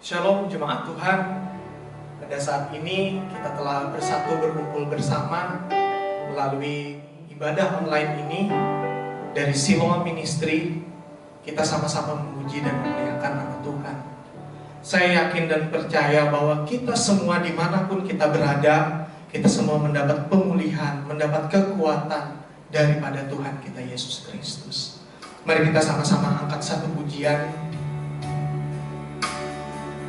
Shalom jemaat Tuhan. Pada saat ini kita telah bersatu berkumpul bersama melalui ibadah online ini dari Siloam Ministry. Kita sama-sama memuji dan memuliakan nama Tuhan. Saya yakin dan percaya bahwa kita semua dimanapun kita berada, kita semua mendapat pemulihan, mendapat kekuatan daripada Tuhan kita Yesus Kristus. Mari kita sama-sama angkat satu pujian.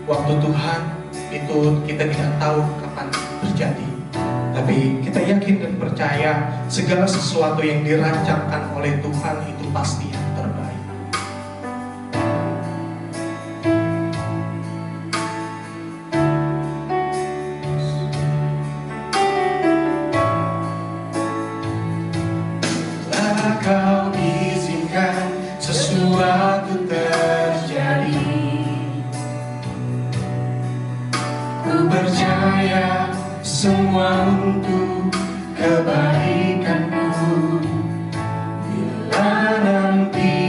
Waktu Tuhan itu kita tidak tahu kapan terjadi, tapi kita yakin dan percaya segala sesuatu yang dirancangkan oleh Tuhan itu pasti yang terbaik. Bila Kau izinkan sesuatu terjadi, ku percaya semua untuk kebaikanku. Bila nanti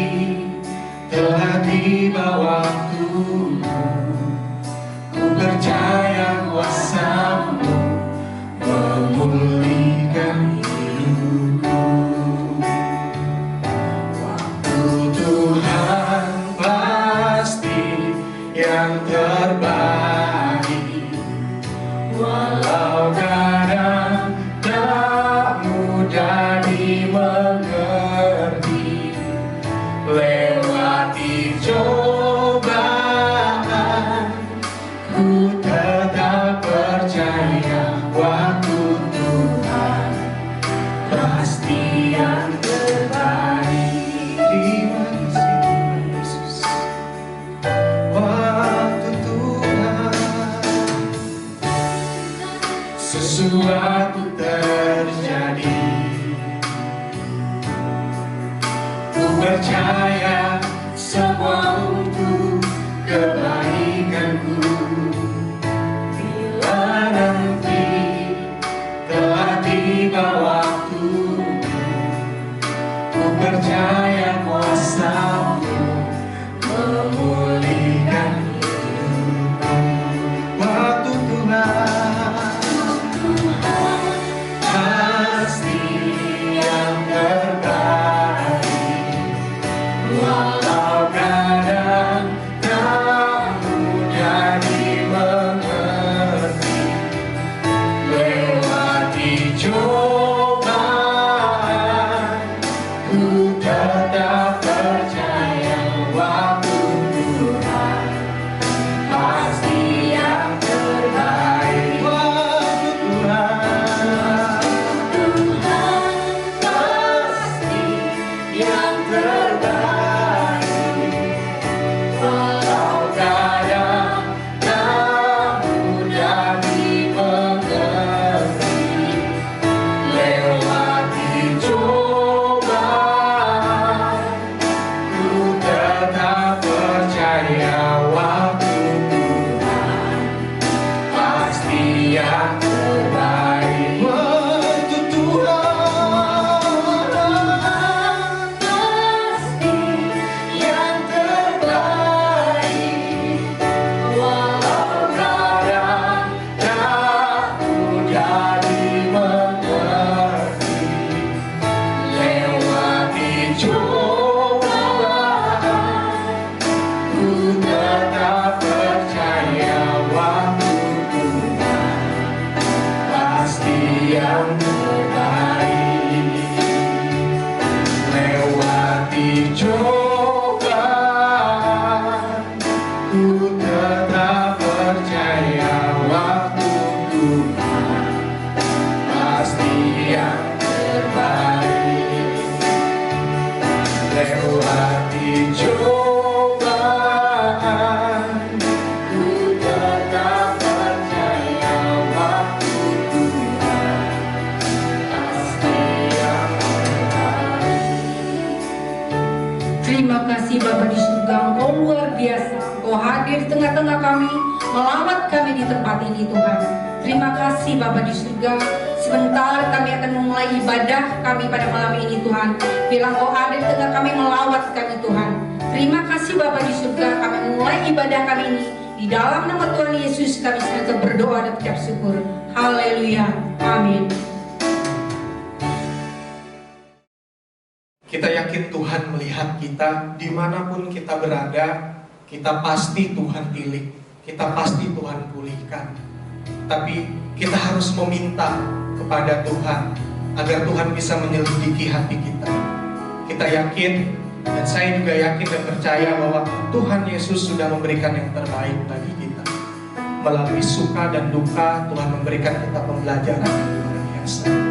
telah tiba waktumu, ku percaya kuasa-Mu memulihkan hidupku. Waktu Tuhan pasti yang terbaik, walau kadang tak mudah dimengerti. Lewati cobaan, ku tetap percaya waktu Tuhan pasti yang terbaik. Terima kasih Yesus. Waktu Tuhan sesuatu terjadi, ku percaya semua untuk kebaikanku. Bila nanti telah tiba waktu, ku percaya kuasa-Mu memulihkan hidupku. Waktu Tuhan pasti yang terbaik, walau kadang tak mudah dimengerti. Lewati cobaan, ku tetap percaya waktu Tuhan pasti yang terbaik. Waktu Tuhan pasti yang terbaik, walau kadang tak mudah dimengerti. Lewati cobaan, ku tetap percaya waktu Tuhan pasti yang terbaik. Waktu Tuhan pasti yang terbaik, walau kadang tak mudah dimengerti. Lewati cobaan, ku tetap percaya waktu Tuhan pasti yang terbaik. Lewati cobaan, ku tetap percaya waktu Tuhan pasti yang terbaik. Lewati cobaan, ku tetap percaya waktu Tuhan pasti yang terbaik. Terima kasih Bapa di surga, Engkau luar biasa. Engkau hadir di tengah-tengah kami, melawat kami di tempat ini Tuhan. Terima kasih Bapa di surga. Sebentar kami akan memulai ibadah kami pada malam ini Tuhan. Bila Engkau hadir di tengah kami, melawat kami Tuhan. Terima kasih Bapa di surga, kami mulai ibadah kami ini Di dalam nama Tuhan Yesus kami senantiasa berdoa dan ucap syukur. Haleluya. Amin. Kita yakin Tuhan melihat kita dimanapun kita berada, kita pasti Tuhan pilih, kita pasti Tuhan pulihkan. Tapi kita harus meminta kepada Tuhan agar Tuhan bisa menyelidiki hati kita. Kita yakin, dan saya juga yakin dan percaya bahwa Tuhan Yesus sudah memberikan yang terbaik bagi kita. Melalui suka dan duka, Tuhan memberikan kita pembelajaran yang luar biasa.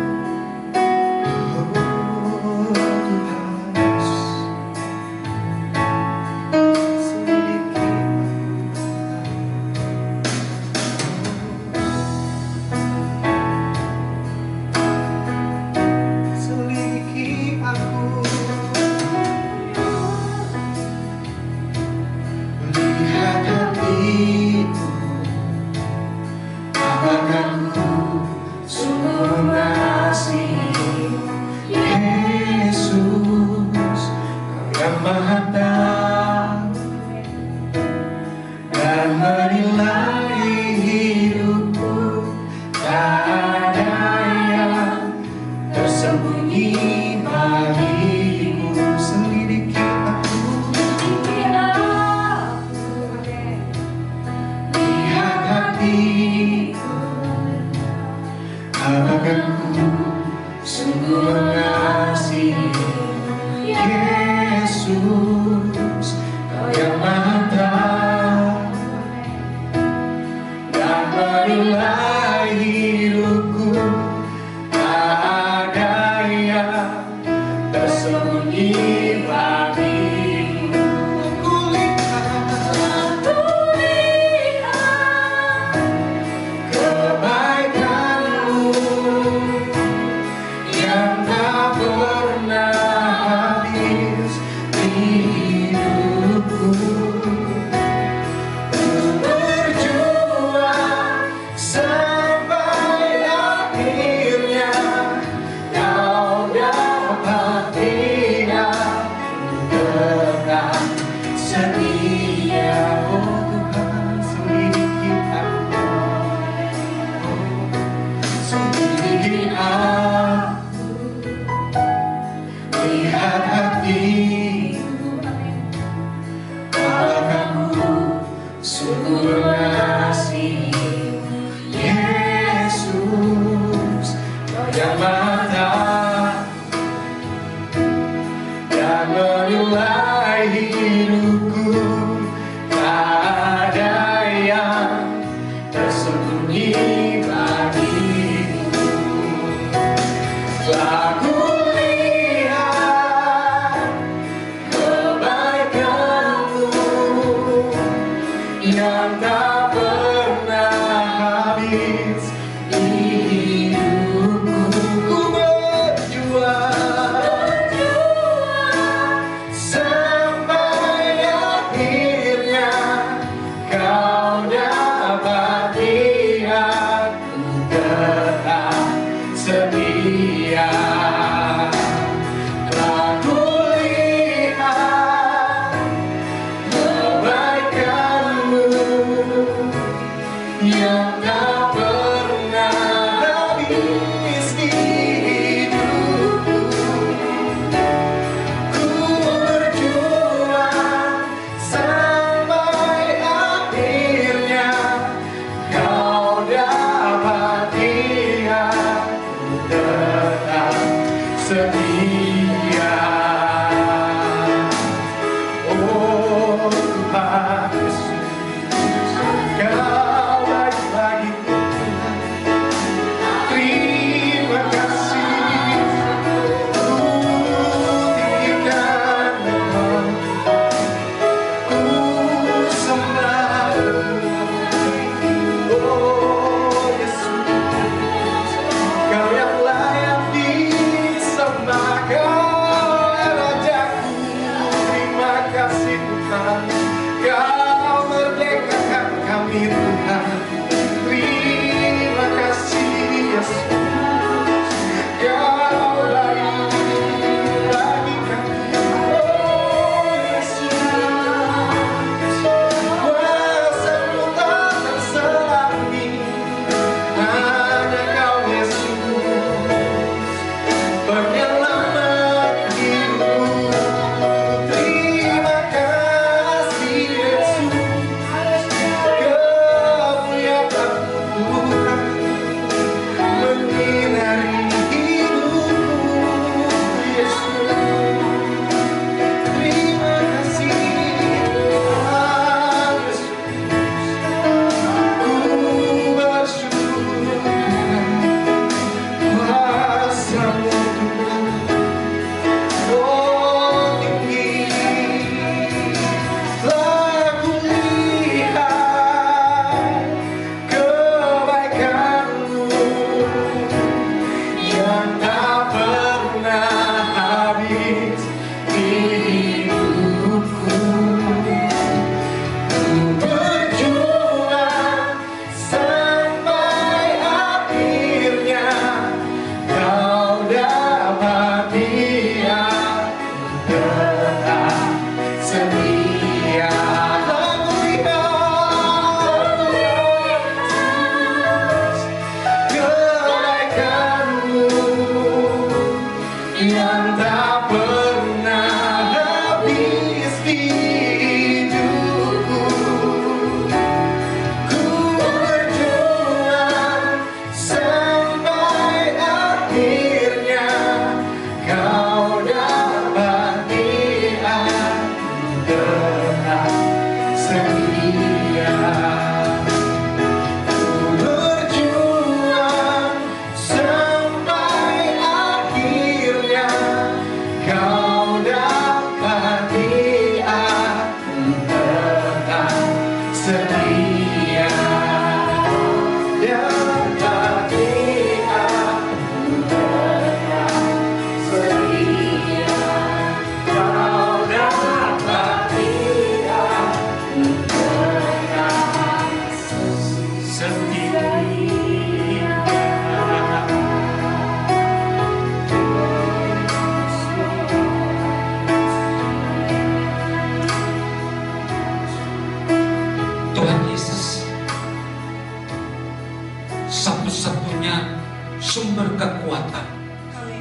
satu-satunya sumber kekuatan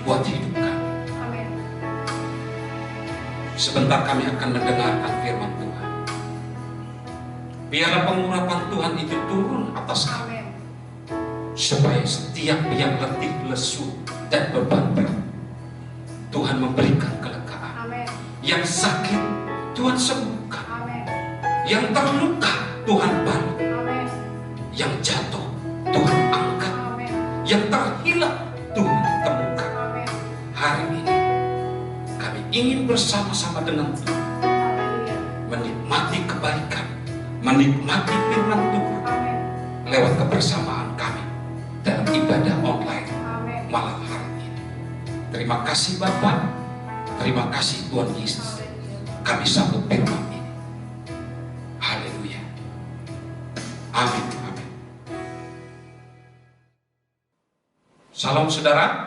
buat hidup kami. Sebentar kami akan mendengarkan firman Tuhan. Biarlah pengurapan Tuhan itu turun atas kami, supaya setiap yang letih, lesu, dan beban berat, Tuhan memberikan kelegaan. Yang sakit, Tuhan sembuhkan. Yang terluka, Tuhan balik. Yang jatuh, Tuhan angkat. Yang terhilang, Tuhan temukan. Hari ini kami ingin bersama-sama dengan Tuhan menikmati kebaikan, menikmati firman Tuhan lewat kebersamaan kami dalam ibadah online malam hari ini. Terima kasih Bapa, terima kasih Tuhan Yesus. Kami sambut firman ini. Haleluya. Amin. Amin. Salam saudara.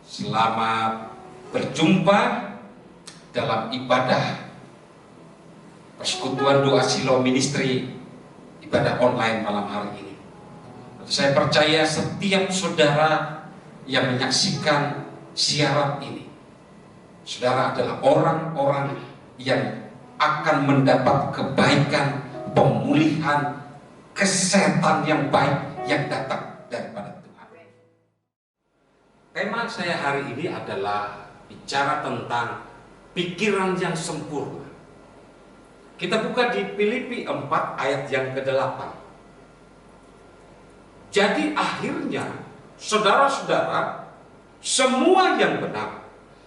Selamat berjumpa dalam ibadah Persekutuan Doa Silo Ministry, ibadah online malam hari ini. Saya percaya setiap saudara yang menyaksikan siaran ini, saudara adalah orang-orang yang akan mendapat kebaikan, pemulihan, kesehatan yang baik yang datang daripada Tuhan. Tema saya hari ini adalah bicara tentang pikiran yang sempurna. Kita buka di Filipi 4 ayat yang ke-8. Jadi akhirnya, saudara-saudara, semua yang benar,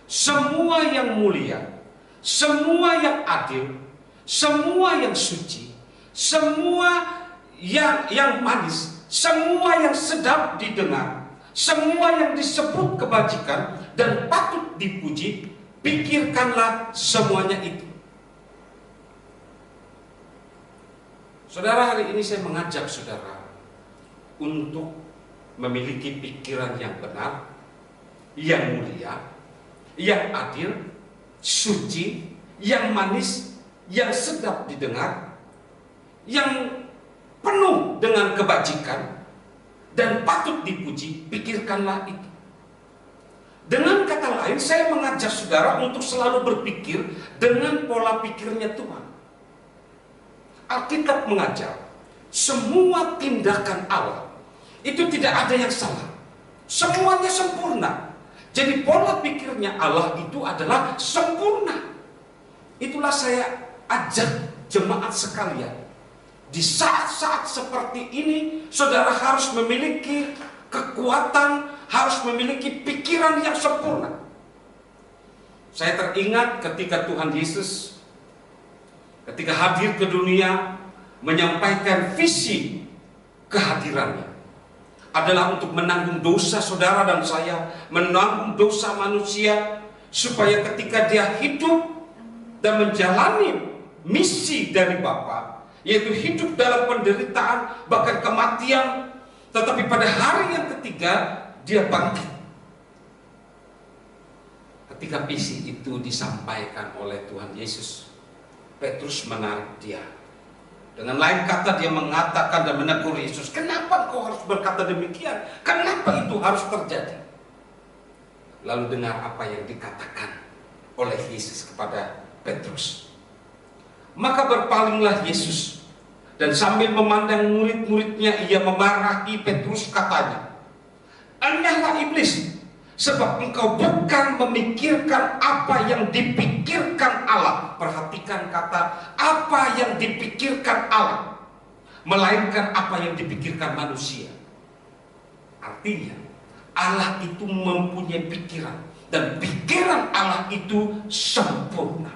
semua yang mulia, semua yang adil, semua yang suci, semua yang manis, semua yang sedap didengar, semua yang disebut kebajikan dan patut dipuji, pikirkanlah semuanya itu. Saudara, hari ini saya mengajak saudara untuk memiliki pikiran yang benar, yang mulia, yang adil, suci, yang manis, yang sedap didengar, yang penuh dengan kebajikan dan patut dipuji, pikirkanlah itu. Dengan kata lain, saya mengajak saudara untuk selalu berpikir dengan pola pikirnya Tuhan. Alkitab mengajar semua tindakan Allah itu tidak ada yang salah, semuanya sempurna. Jadi pola pikirnya Allah itu adalah sempurna. Itulah saya ajak jemaat sekalian, di saat-saat seperti ini saudara harus memiliki kekuatan, harus memiliki pikiran yang sempurna. Saya teringat ketika Tuhan Yesus ketika hadir ke dunia menyampaikan visi kehadirannya adalah untuk menanggung dosa saudara dan saya, menanggung dosa manusia, supaya ketika dia hidup dan menjalani misi dari Bapa, yaitu hidup dalam penderitaan bahkan kematian, tetapi pada hari yang ketiga dia bangkit. Ketika visi itu disampaikan oleh Tuhan Yesus, Petrus menarik dia. Dengan lain kata, dia mengatakan dan menegur Yesus, kenapa kau harus berkata demikian? Kenapa itu harus terjadi? Lalu dengar apa yang dikatakan oleh Yesus kepada Petrus. Maka berpalinglah Yesus, dan sambil memandang murid-muridnya, ia memarahi Petrus, katanya, "Enyahlah iblis, sebab engkau bukan memikirkan apa yang dipikirkan Allah." Perhatikan kata apa yang dipikirkan Allah, melainkan apa yang dipikirkan manusia. Artinya Allah itu mempunyai pikiran, dan pikiran Allah itu sempurna.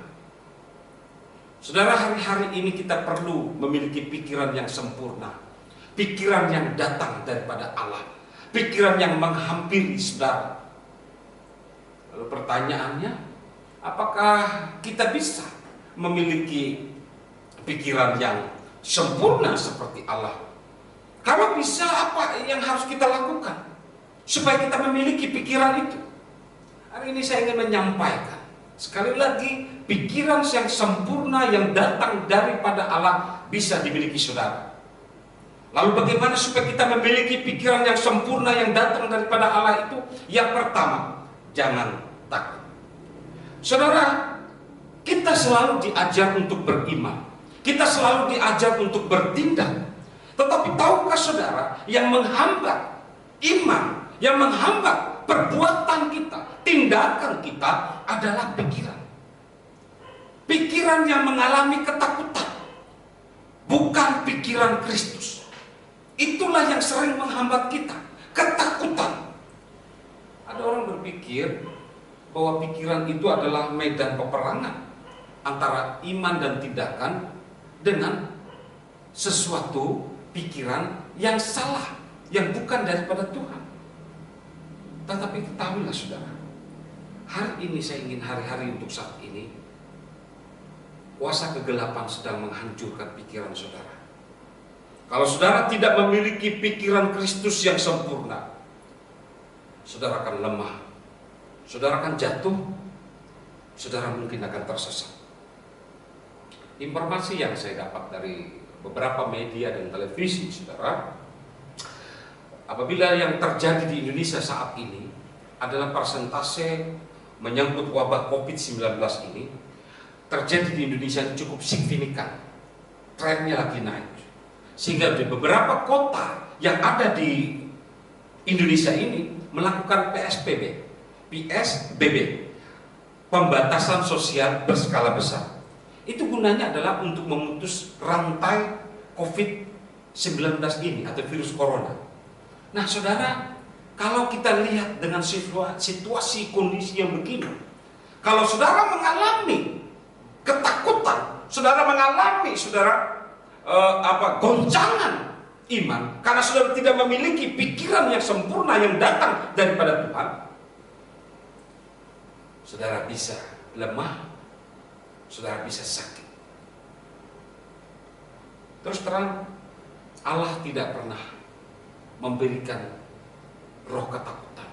Saudara, hari-hari ini kita perlu memiliki pikiran yang sempurna, pikiran yang datang daripada Allah, pikiran yang menghampiri saudara. Lalu pertanyaannya, apakah kita bisa memiliki pikiran yang sempurna seperti Allah? Kalau bisa, apa yang harus kita lakukan supaya kita memiliki pikiran itu? Hari ini saya ingin menyampaikan sekali lagi, pikiran yang sempurna yang datang daripada Allah bisa dimiliki saudara. Lalu bagaimana supaya kita memiliki pikiran yang sempurna yang datang daripada Allah itu? Yang pertama, jangan takut. Saudara, kita selalu diajar untuk beriman. Kita selalu diajar untuk bertindak. Tetapi tahukah saudara, yang menghambat iman, yang menghambat perbuatan kita, tindakan kita adalah pikiran. Pikiran yang mengalami ketakutan, bukan pikiran Kristus. Itulah yang sering menghambat kita, ketakutan. Ada orang berpikir bahwa pikiran itu adalah medan peperangan antara iman dan tindakan dengan sesuatu pikiran yang salah, yang bukan daripada Tuhan. Tetapi ketahuilah saudara, hari ini saya ingin hari-hari untuk saat ini, kuasa kegelapan sedang menghancurkan pikiran saudara. Kalau saudara tidak memiliki pikiran Kristus yang sempurna, saudara akan lemah, saudara akan jatuh, saudara mungkin akan tersesat. Informasi yang saya dapat dari beberapa media dan televisi, saudara, apabila yang terjadi di Indonesia saat ini adalah persentase menyangkut wabah COVID-19 ini terjadi di Indonesia cukup signifikan, trennya lagi naik. Sehingga di beberapa kota yang ada di Indonesia ini melakukan PSBB, pembatasan sosial berskala besar. Itu gunanya adalah untuk memutus rantai COVID-19 ini atau virus corona. Nah saudara, kalau kita lihat dengan situasi kondisi yang begini, kalau saudara mengalami ketakutan, saudara mengalami goncangan iman karena saudara tidak memiliki pikiran yang sempurna yang datang daripada Tuhan, saudara bisa lemah, saudara bisa sakit. Terus terang, Allah tidak pernah memberikan roh ketakutan,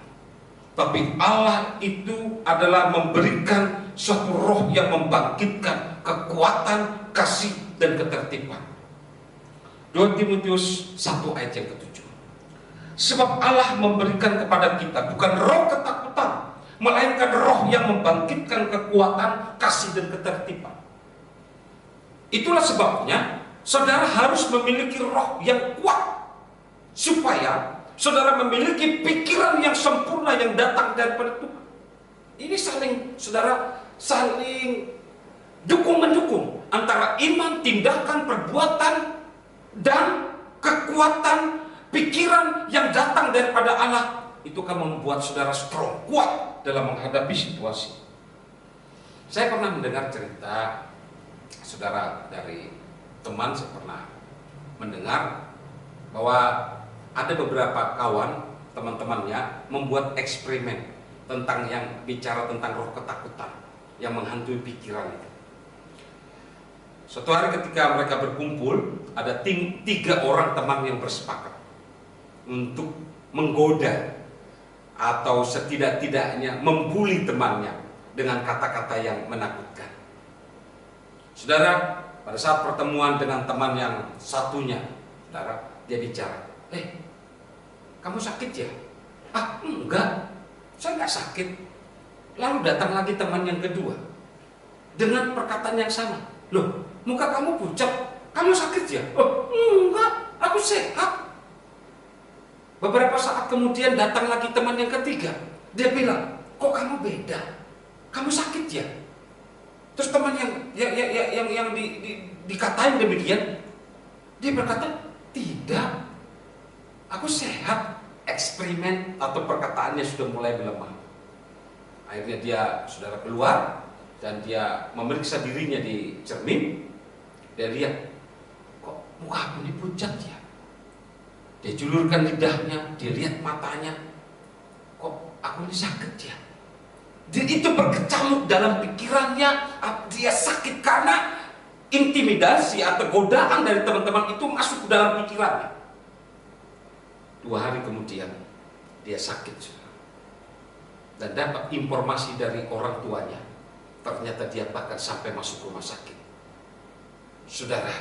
tapi Allah itu adalah memberikan suatu roh yang membangkitkan kekuatan, kasih, dan ketertiban. 2 Timotius 1 ayat yang ke-7. Sebab Allah memberikan kepada kita bukan roh ketakutan, melainkan roh yang membangkitkan kekuatan, kasih, dan ketertiban. Itulah sebabnya saudara harus memiliki roh yang kuat, supaya saudara memiliki pikiran yang sempurna yang datang daripada Tuhan. Ini saling dukung-mendukung antara iman, tindakan, perbuatan, dan kekuatan pikiran yang datang daripada Allah. Itu akan membuat saudara strong, kuat dalam menghadapi situasi. Saya pernah mendengar cerita saudara dari teman, saya pernah mendengar bahwa ada beberapa kawan teman-temannya membuat eksperimen tentang yang bicara tentang roh ketakutan yang menghantui pikiran itu. Suatu hari ketika mereka berkumpul, ada 3 orang teman yang bersepakat untuk menggoda atau setidak-tidaknya membuli temannya dengan kata-kata yang menakutkan. Saudara, pada saat pertemuan dengan teman yang satunya, saudara, dia bicara, kamu sakit ya? Enggak, saya enggak sakit. Lalu datang lagi teman yang kedua dengan perkataan yang sama. Loh, muka kamu pucat, kamu sakit ya? Oh, enggak, aku sehat. Beberapa saat kemudian datang lagi teman yang ketiga. Dia bilang, kok kamu beda? Kamu sakit ya? Terus teman yang dikatain demikian, dia berkata, tidak, aku sehat. Eksperimen atau perkataannya sudah mulai melemah. Akhirnya dia saudara keluar dan dia memeriksa dirinya di cermin. Dia lihat, kok muka aku ini pucat ya? Dia julurkan lidahnya, dia lihat matanya, kok aku ini sakit ya? Dia itu berkecamuk dalam pikirannya, dia sakit karena intimidasi atau godaan dari teman-teman itu masuk ke dalam pikirannya. 2 hari kemudian dia sakit dan dapat informasi dari orang tuanya. Ternyata dia bahkan sampai masuk rumah sakit. Saudara,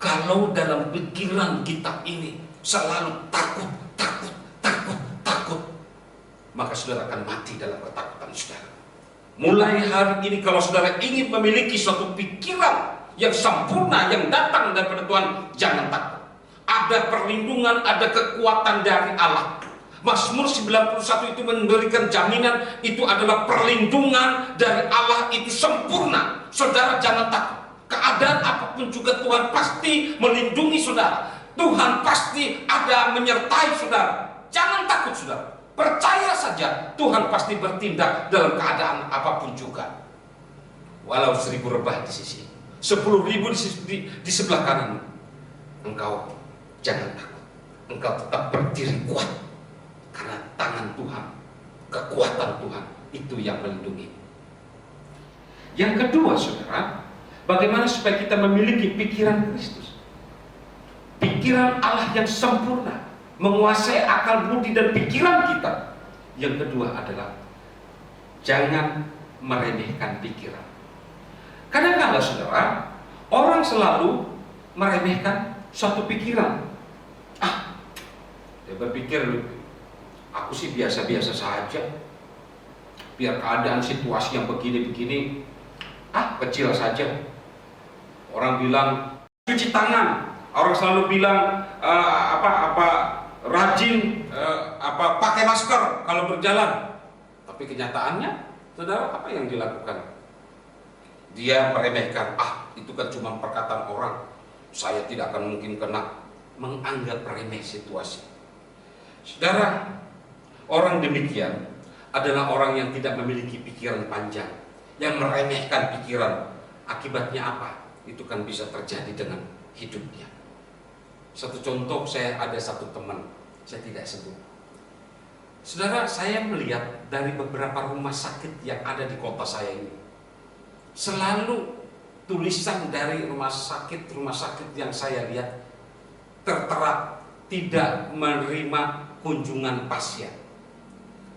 Kalau dalam pikiran kita ini selalu takut, takut, takut, takut, maka saudara akan mati dalam ketakutan saudara. Mulai hari ini kalau saudara ingin memiliki suatu pikiran yang sempurna yang datang daripada Tuhan, jangan takut. Ada perlindungan, ada kekuatan dari Allah. Mazmur 91 itu memberikan jaminan itu adalah perlindungan dari Allah, itu sempurna. Saudara jangan takut. Keadaan apapun juga Tuhan pasti melindungi saudara. Tuhan pasti ada menyertai saudara. Jangan takut saudara. Percaya saja Tuhan pasti bertindak dalam keadaan apapun juga. Walau 1000 rebah di sisi, 10.000 di sebelah kanan, engkau jangan takut. Engkau tetap berdiri kuat. Karena tangan Tuhan, kekuatan Tuhan itu yang melindungi. Yang kedua saudara, bagaimana supaya kita memiliki pikiran Kristus, pikiran Allah yang sempurna, menguasai akal budi dan pikiran kita. Yang kedua adalah jangan meremehkan pikiran. Kadang-kadang saudara, orang selalu meremehkan suatu pikiran. Dia berpikir, aku sih biasa-biasa saja, biar keadaan situasi yang begini-begini kecil saja. Orang bilang cuci tangan, orang selalu bilang rajin pakai masker kalau berjalan. Tapi kenyataannya, saudara, apa yang dilakukan? Dia meremehkan, itu kan cuma perkataan orang, saya tidak akan mungkin kena. Menganggap remeh situasi. Saudara, orang demikian adalah orang yang tidak memiliki pikiran panjang, yang meremehkan pikiran. Akibatnya apa? Itu kan bisa terjadi dengan hidupnya. Satu contoh, saya ada satu teman, saya tidak sebut. Saudara, saya melihat dari beberapa rumah sakit yang ada di kota saya ini, selalu tulisan dari rumah sakit yang saya lihat tertera tidak menerima kunjungan pasien.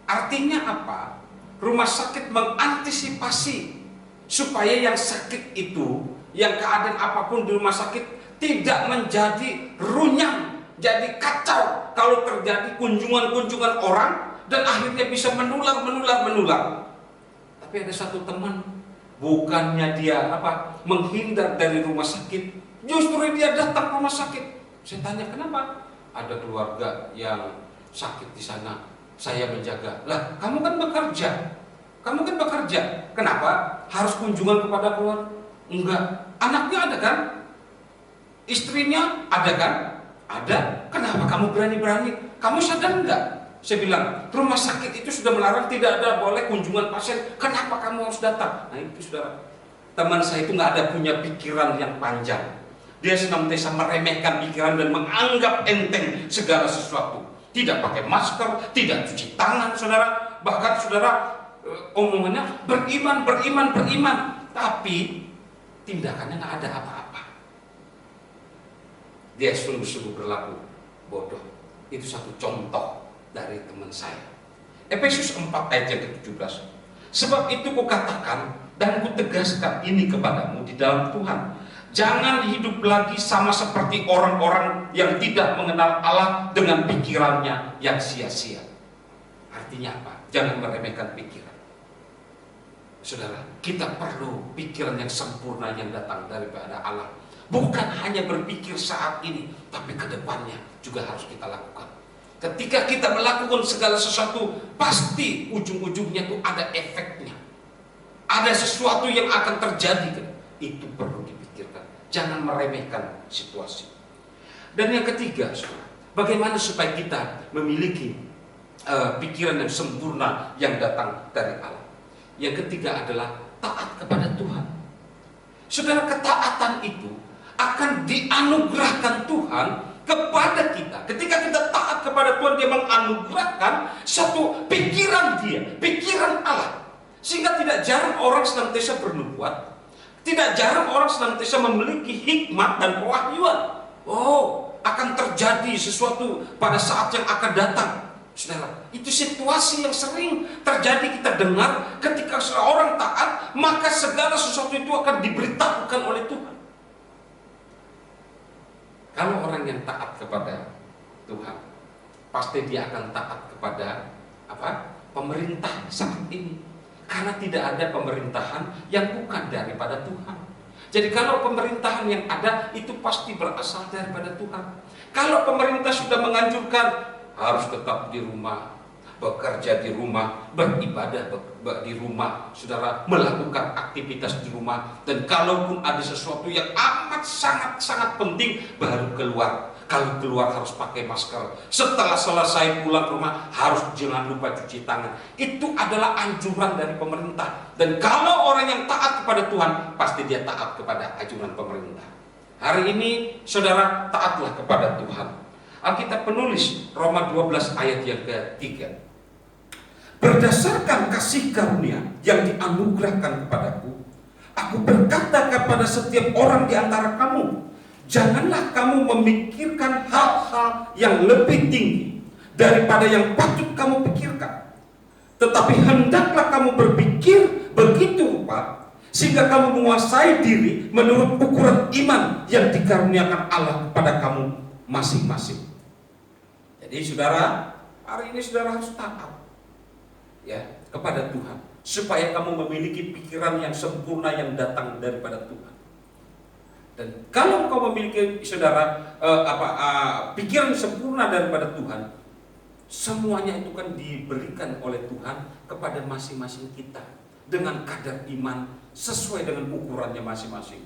Artinya apa? Rumah sakit mengantisipasi supaya yang sakit itu, yang keadaan apapun di rumah sakit tidak menjadi runyam, jadi kacau kalau terjadi kunjungan-kunjungan orang dan akhirnya bisa menular. Tapi ada satu teman, bukannya dia menghindar dari rumah sakit, justru dia datang ke rumah sakit. Saya tanya, kenapa? Ada keluarga yang sakit di sana, saya menjaga. Lah, kamu kan bekerja. Kenapa harus kunjungan kepada keluarga? Enggak. Anaknya ada kan? Istrinya ada kan? Ada. Kenapa kamu berani-berani? Kamu sadar enggak? Saya bilang, rumah sakit itu sudah melarang tidak ada boleh kunjungan pasien. Kenapa kamu harus datang? Nah itu saudara, teman saya itu nggak ada punya pikiran yang panjang. Dia senantiasa meremehkan pikiran dan menganggap enteng segala sesuatu. Tidak pakai masker, tidak cuci tangan, saudara. Bahkan saudara, omongannya beriman. Tapi tindakannya nggak ada apa-apa. Dia sungguh-sungguh berlaku bodoh. Itu satu contoh dari teman saya. Efesus 4 ayat yang ke-17. Sebab itu kukatakan dan kutegaskan ini kepadamu di dalam Tuhan. Jangan hidup lagi sama seperti orang-orang yang tidak mengenal Allah dengan pikirannya yang sia-sia. Artinya apa? Jangan meremehkan pikiran. Saudara, kita perlu pikiran yang sempurna yang datang daripada Allah. Bukan hanya berpikir saat ini, tapi ke depannya juga harus kita lakukan. Ketika kita melakukan segala sesuatu, pasti ujung-ujungnya itu ada efeknya. Ada sesuatu yang akan terjadi. Itu perlu dipikirkan. Jangan meremehkan situasi. Dan yang ketiga, bagaimana supaya kita memiliki pikiran yang sempurna yang datang dari Allah. Yang ketiga adalah taat kepada Tuhan. Saudara, ketaatan itu akan dianugerahkan Tuhan kepada kita. Ketika kita taat kepada Tuhan, dia menganugerahkan satu pikiran dia, pikiran Allah. Sehingga tidak jarang orang senantiasa bernubuat, tidak jarang orang senantiasa memiliki hikmat dan pewahyuan. Akan terjadi sesuatu pada saat yang akan datang. Saudara, itu situasi yang sering terjadi kita dengar. Ketika seorang taat, maka segala sesuatu itu akan diberitahukan oleh Tuhan. Kalau orang yang taat kepada Tuhan, pasti dia akan taat kepada apa? Pemerintah saat ini. Karena tidak ada pemerintahan yang bukan daripada Tuhan. Jadi kalau pemerintahan yang ada itu pasti berasal daripada Tuhan. Kalau pemerintah sudah menganjurkan harus tetap di rumah, bekerja di rumah, beribadah di rumah, saudara, melakukan aktivitas di rumah, dan kalaupun ada sesuatu yang amat sangat penting baru keluar. Kalau keluar harus pakai masker. Setelah selesai pulang ke rumah harus jangan lupa cuci tangan. Itu adalah anjuran dari pemerintah. Dan kalau orang yang taat kepada Tuhan, pasti dia taat kepada anjuran pemerintah. Hari ini saudara taatlah kepada Tuhan. Alkitab penulis Roma 12 ayat yang ke-3. Berdasarkan kasih karunia yang dianugerahkan kepadaku, aku berkata kepada setiap orang di antara kamu, janganlah kamu memikirkan hal-hal yang lebih tinggi daripada yang patut kamu pikirkan. Tetapi hendaklah kamu berpikir begitu rupa sehingga kamu menguasai diri menurut ukuran iman yang dikaruniakan Allah kepada kamu masing-masing. Jadi saudara, hari ini saudara harus taat ya kepada Tuhan, supaya kamu memiliki pikiran yang sempurna yang datang daripada Tuhan. Dan kalau kau memiliki saudara pikiran sempurna daripada Tuhan, semuanya itu kan diberikan oleh Tuhan kepada masing-masing kita dengan kadar iman sesuai dengan ukurannya masing-masing.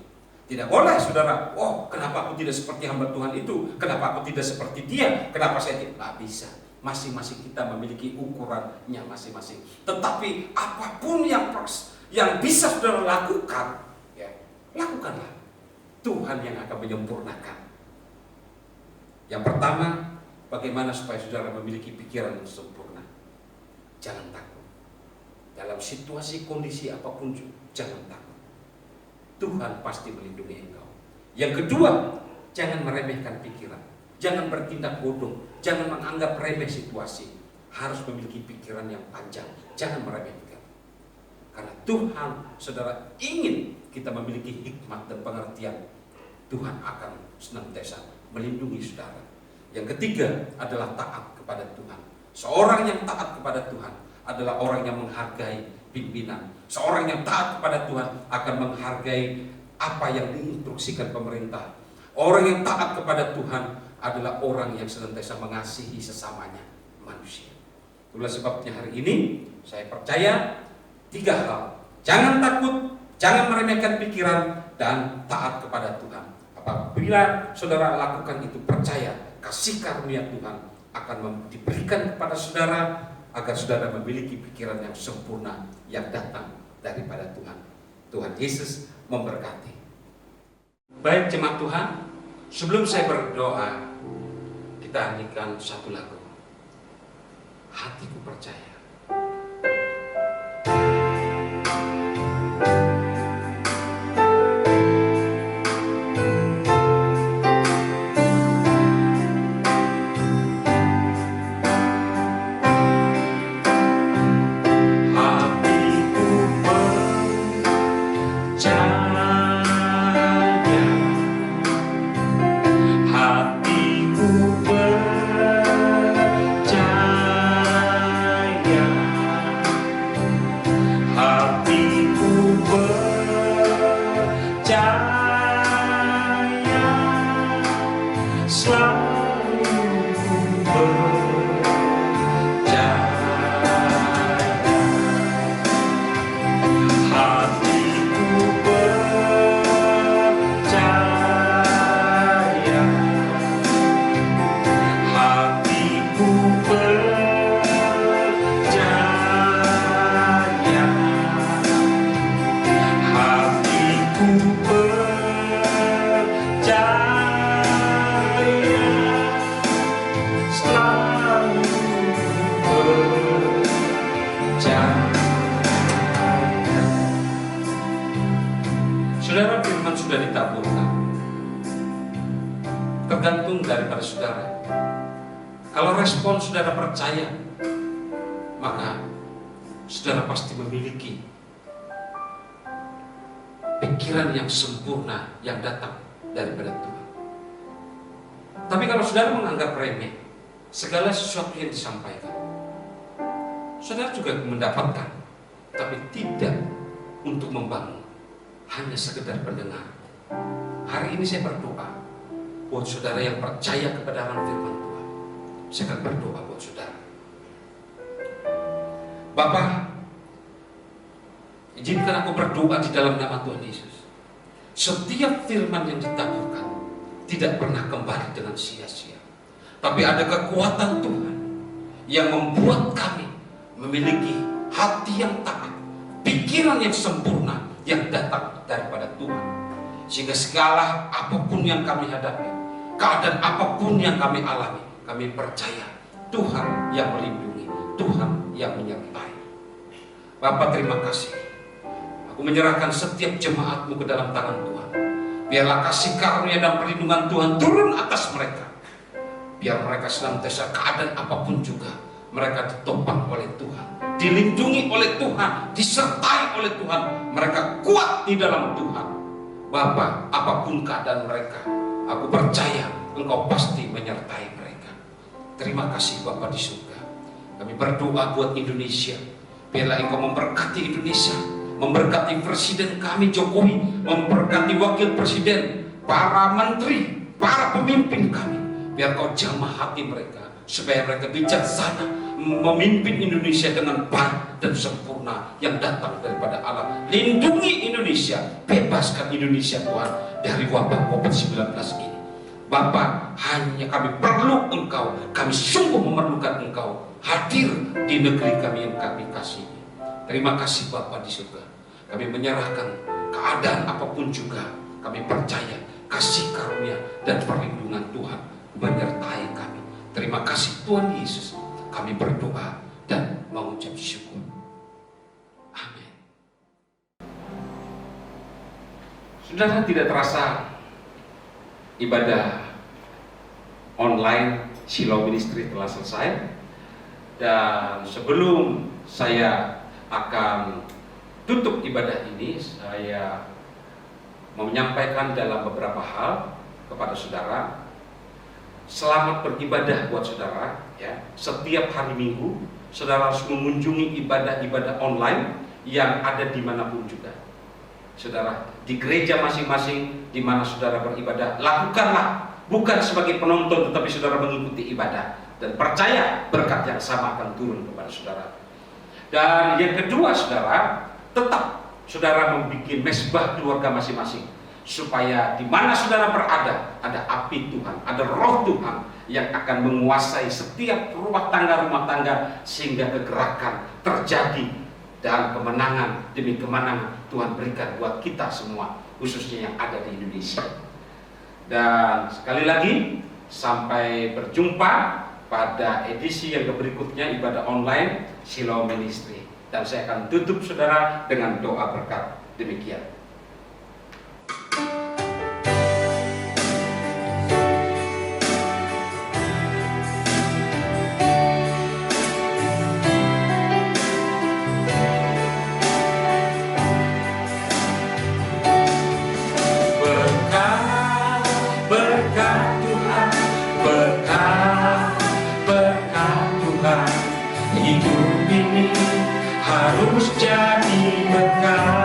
Tidak boleh saudara, oh kenapa aku tidak seperti hamba Tuhan itu, kenapa aku tidak seperti dia, kenapa saya tidak bisa. Masing-masing kita memiliki ukurannya masing-masing. Tetapi apapun yang bisa saudara lakukan, ya lakukanlah. Tuhan yang akan menyempurnakan. Yang pertama, bagaimana supaya saudara memiliki pikiran yang sempurna? Jangan takut. Dalam situasi kondisi apapun, jangan takut. Tuhan pasti melindungi engkau. Yang kedua, jangan meremehkan pikiran. Jangan bertindak bodoh. Jangan menganggap remeh situasi. Harus memiliki pikiran yang panjang. Jangan meremehkan. Karena Tuhan, saudara, ingin kita memiliki hikmat dan pengertian. Tuhan akan senantiasa melindungi saudara. Yang ketiga adalah taat kepada Tuhan. Seorang yang taat kepada Tuhan adalah orang yang menghargai pimpinan. Seorang yang taat kepada Tuhan akan menghargai apa yang diinstruksikan pemerintah. Orang yang taat kepada Tuhan adalah orang yang senantiasa mengasihi sesamanya, manusia. Itulah sebabnya hari ini saya percaya 3 hal. Jangan takut, jangan meremehkan pikiran, dan taat kepada Tuhan. Apabila saudara lakukan itu, percaya kasih karunia Tuhan akan diberikan kepada saudara agar saudara memiliki pikiran yang sempurna yang datang daripada Tuhan. Tuhan Yesus memberkati. Baik jemaat Tuhan, sebelum saya berdoa, kita nyanyikan satu lagu. Hatiku percaya. Saudara, firman sudah ditaburkan. Tergantung daripada saudara. Kalau respon saudara percaya, maka saudara pasti memiliki pikiran yang sempurna yang datang daripada Tuhan. Tapi kalau saudara menganggap remeh segala sesuatu yang disampaikan, saudara juga mendapatkan, tapi tidak untuk membangun, hanya sekedar pendengar. Hari ini saya berdoa buat saudara yang percaya kepada firman Tuhan. Saya akan berdoa buat saudara. Bapa, izinkan aku berdoa di dalam nama Tuhan Yesus. Setiap firman yang ditaburkan tidak pernah kembali dengan sia-sia, tapi ada kekuatan Tuhan yang membuat kami memiliki hati yang taat, pikiran yang sempurna yang datang daripada Tuhan. Sehingga segala apapun yang kami hadapi, keadaan apapun yang kami alami, kami percaya Tuhan yang melindungi, Tuhan yang menyertai. Bapa, terima kasih. Aku menyerahkan setiap jemaat-Mu ke dalam tangan Tuhan. Biarlah kasih karunia dan perlindungan Tuhan turun atas mereka. Biar mereka senantiasa keadaan apapun juga, mereka ditopang oleh Tuhan, dilindungi oleh Tuhan, disertai oleh Tuhan. Mereka kuat di dalam Tuhan. Bapa, apapun keadaan mereka, aku percaya Engkau pasti menyertai mereka. Terima kasih Bapa di surga. Kami berdoa buat Indonesia. Biarlah Engkau memberkati Indonesia, memberkati Presiden kami Jokowi, memberkati Wakil Presiden, para menteri, para pemimpin kami. Biar Kau jamah hati mereka, supaya mereka bijaksana memimpin Indonesia dengan baik dan sempurna yang datang daripada Allah. Lindungi Indonesia, bebaskan Indonesia Tuhan dari wabah COVID-19 ini. Bapa, hanya kami perlu Engkau, kami sungguh memerlukan Engkau hadir di negeri kami yang kami kasihi. Terima kasih Bapa di surga. Kami menyerahkan keadaan apapun juga, kami percaya kasih karunia dan perlindungan Tuhan menyertai kami. Terima kasih Tuhan Yesus. Kami berdoa dan mengucap syukur. Amin. Saudara, tidak terasa ibadah online Shiloh Ministry telah selesai. Dan sebelum saya akan tutup ibadah ini, saya mau menyampaikan dalam beberapa hal kepada saudara. Selamat beribadah buat saudara, ya. Setiap hari Minggu saudara harus mengunjungi ibadah-ibadah online yang ada dimanapun juga. Saudara, di gereja masing-masing di mana saudara beribadah, lakukanlah, bukan sebagai penonton, tetapi saudara mengikuti ibadah, dan percaya berkat yang sama akan turun kepada saudara. Dan yang kedua, saudara, tetap saudara membuat mesbah keluarga masing-masing, supaya di mana saudara berada ada api Tuhan, ada roh Tuhan yang akan menguasai setiap rumah tangga, sehingga kegerakan terjadi dan kemenangan demi kemenangan Tuhan berikan buat kita semua, khususnya yang ada di Indonesia. Dan sekali lagi, sampai berjumpa pada edisi yang berikutnya ibadah online Shiloh Ministry. Dan saya akan tutup saudara dengan doa berkat. Demikian. Harus jadi berkat,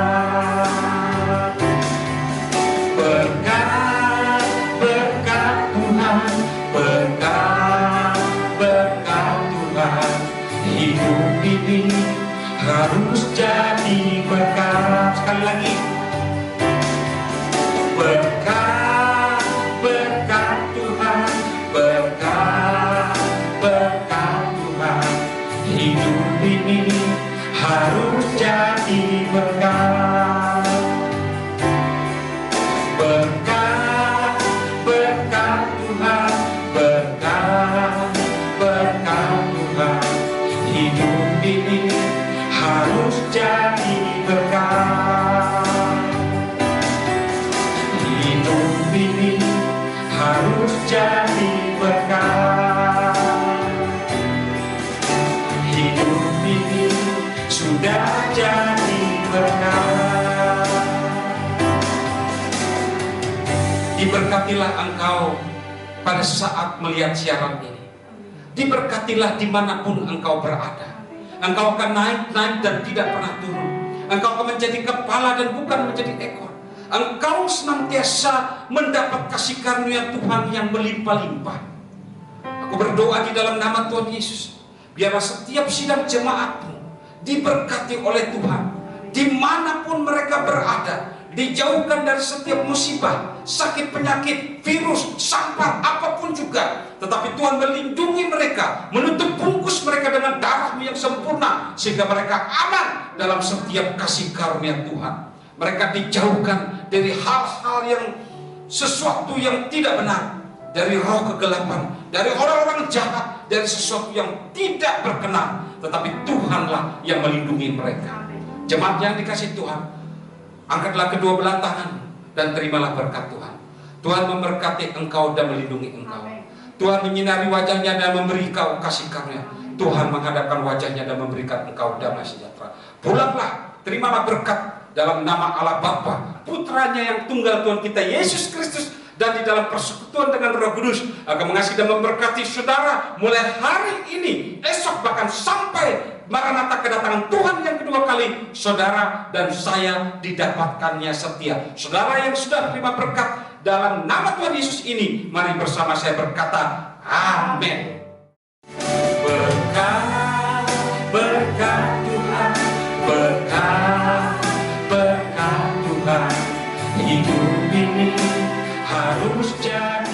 berkat, berkat Tuhan, berkat, berkat Tuhan. Hidup ini harus jadi berkat. Sekali lagi, berkat, berkat Tuhan, berkat, berkat Tuhan. Hidup ini harus jadi berkat, berkat, berkat Tuhan, berkat, berkat Tuhan. Hidup ini harus jadi berkat, hidup ini harus jadi berkat, hidup ini sudah jadi berkat. Diberkatilah engkau pada saat melihat siaran ini. Diberkatilah dimanapun engkau berada. Engkau akan naik dan tidak pernah turun. Engkau akan menjadi kepala dan bukan menjadi ekor. Engkau senantiasa mendapat kasih karunia Tuhan yang melimpah-limpah. Aku berdoa di dalam nama Tuhan Yesus, biarlah setiap sidang jemaatmu diberkati oleh Tuhan. Dimanapun mereka berada, dijauhkan dari setiap musibah, sakit penyakit, virus, sampah, apapun juga. Tetapi Tuhan melindungi mereka, menutup bungkus mereka dengan darah-Mu yang sempurna, sehingga mereka aman dalam setiap kasih karunia Tuhan. Mereka dijauhkan dari hal-hal yang sesuatu yang tidak benar, dari roh kegelapan, dari orang-orang jahat, dari sesuatu yang tidak berkenan. Tetapi Tuhanlah yang melindungi mereka. Jemaat yang dikasihi Tuhan, angkatlah kedua belah tangan dan terimalah berkat Tuhan. Tuhan memberkati engkau dan melindungi engkau. Tuhan menyinari wajahnya dan memberi kau kasih karunia. Tuhan menghadapkan wajahnya dan memberikan engkau damai sejahtera. Pulanglah, terimalah berkat dalam nama Allah Bapa, Putranya yang tunggal Tuhan kita Yesus Kristus, dan di dalam persekutuan dengan Roh Kudus akan mengasihi dan memberkati saudara mulai hari ini, esok, bahkan sampai Maranatha kedatangan Tuhan yang kedua kali. Saudara dan saya didapatkannya setia. Saudara yang sudah terima berkat dalam nama Tuhan Yesus ini, mari bersama saya berkata amin. Berkat, berkat Tuhan, berkat, berkat Tuhan. Hidup ini harus jadi